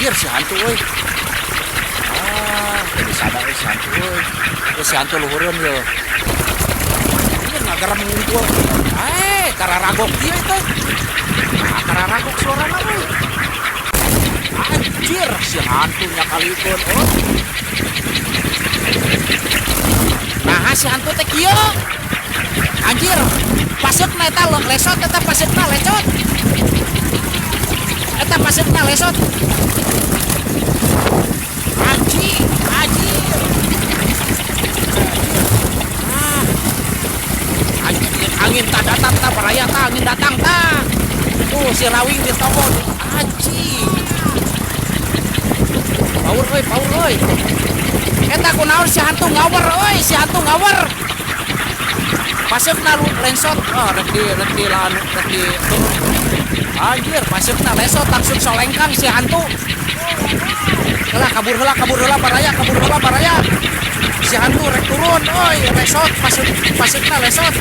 anjir si hantu euy. Jadi sadar si hantu euy. Si hantu luhureun ye. Ieu ngagarem ngumpul. Kararagok dia itu. Kararagok suarana euy. Anjir si hantunya kalikeun oh. Nah si hantu teh kieu. Anjir, paseukna eta lesot eta paseukna lecot. Eta paseukna lesot. Anjir. Angin tak datang tak baraya tak angin datang tak. Tuh si rawing ditobol. Anjir. Power euy. Eta kunaon si hantu ngawer euy, si hantu ngawer. Paseukna lensot, rek di anjir, paseukna lesot langsung solengkang si hantu. Heula kabur heula baraya. Si hantu rek turun, oi, lesot paseukna lesot.